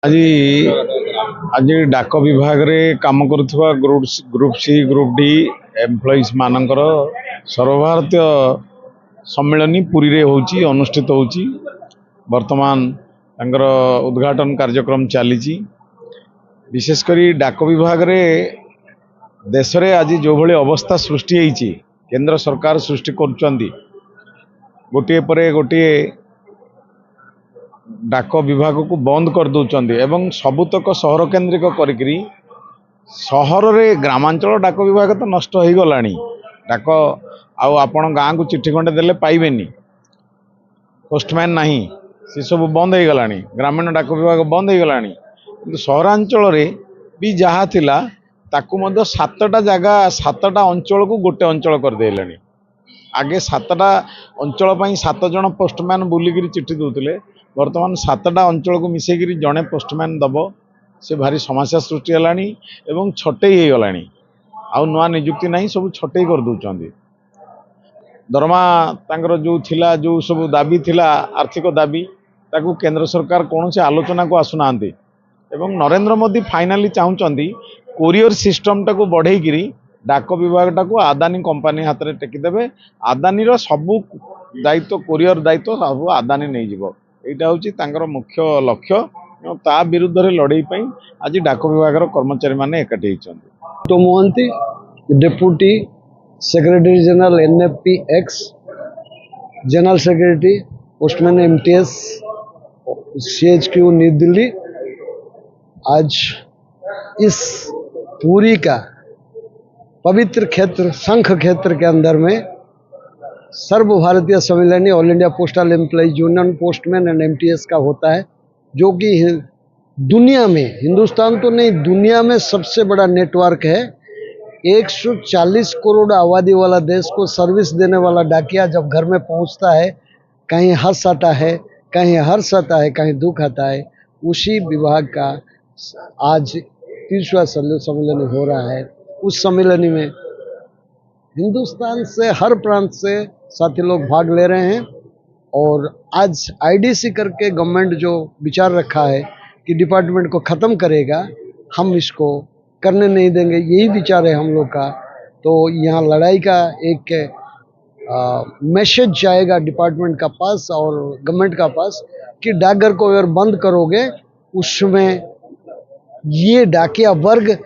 ଆଜି ଆଜି ଡାକ ବିଭାଗରେ କାମ କରୁଥିବା group C group D employees ମାନଙ୍କର ସର୍ବଭାରତୀୟ ସମ୍ମିଳନୀ ପୁରୀରେ ହେଉଛି ଅନୁଷ୍ଠିତ ହେଉଛି। ବର୍ତ୍ତମାନ ତାଙ୍କର ଉଦ୍ଘାଟନ କାର୍ଯ୍ୟକ୍ରମ ଚାଲିଛି। ବିଶେଷ କରି ଡାକ ବିଭାଗରେ ଦେଶରେ ଆଜି ଯେଉଁଭଳି ଅବସ୍ଥା ସୃଷ୍ଟି ହେଇଛି, କେନ୍ଦ୍ର ସରକାର ସୃଷ୍ଟି କରୁଛନ୍ତି, ଗୋଟିଏ ପରେ ଗୋଟିଏ डाक विभाग को बंद कर दौरान एवं सबुतक सहर केन्द्रिक करी सहर रे ग्रामांचल डाक विभाग तो नष्ट हो गला। डाक आपण गाँ को चिट्ठी खंडे देले पाइबेनी, पोस्टमैन नहीं, सी सब बंद हो गला। ग्रामीण डाक विभाग बंद हो गला। कि सहरांचल भी जहाँ थिला ताकू मध्य 7टा जगह 7टा अंचल को गोटे अंचल कर देले। आगे 7टा अंचल 7 जन पोस्टमैन बुलिकी चिट्ठी दूसरे, बर्तमान 7टा अंचल को मिसेक जड़े पोस्टमैन दब से भारी समस्या सृष्टि है। छटई हो गला, आउ नुआ निजुक्ति नहीं, सब छटई कर दौरान। दरमा तांकर जो थिला, जो सब दाबी थिला, आर्थिक दाबी, ताकू केंद्र सरकार कौन से आलोचना को आसुना। नरेंद्र मोदी फाइनाली चाहते कोरियर सिस्टम टाको बढ़ेकरी डाक विभाग टाको आदानी कंपनी हाथ में टेकीदेवे। आदानी सबू दायित्व, कोरियर दायित्व सब आदानी नहीं जीवो। यहाँ हूँ मुख्य लक्ष्य। ता विरुद्ध लड़ाई आज डाक विभाग कर्मचारी माने एकाठी होती। तो Mohanty deputy secretary general NFP-X, general secretary postman MTS CHQ new Delhi. आज इस पूरी का पवित्र क्षेत्र शंख क्षेत्र के अंदर में सर्व भारतीय सम्मेलनी all India postal employees union postman and MTS का होता है, जो कि दुनिया में, हिंदुस्तान तो नहीं दुनिया में सबसे बड़ा नेटवर्क है। 140 करोड़ आबादी वाला देश को सर्विस देने वाला डाकिया जब घर में पहुंचता है, कहीं हर्ष आता है, कहीं हर्ष आता है, कहीं दुख आता है, उसी विभाग का आज 30वां सम्मेलन हो रहा है। उस सम्मेलनी में हिंदुस्तान से हर प्रांत से साथी लोग भाग ले रहे हैं। और आज IDC करके गवर्नमेंट जो विचार रखा है कि डिपार्टमेंट को ख़त्म करेगा, हम इसको करने नहीं देंगे, यही विचार है हम लोग का। तो यहाँ लड़ाई का एक मैसेज जाएगा डिपार्टमेंट का पास और गवर्नमेंट का पास कि डाकघर को अगर बंद करोगे, उसमें ये डाकिया वर्ग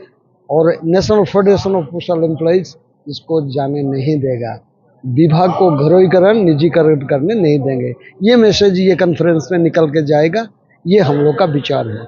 और national federation of postal employees इसको जाने नहीं देगा। विभाग को घरोईकरण, निजीकरण करने नहीं देंगे। ये मैसेज ये कॉन्फ्रेंस में निकल के जाएगा, ये हम लोग का विचार है।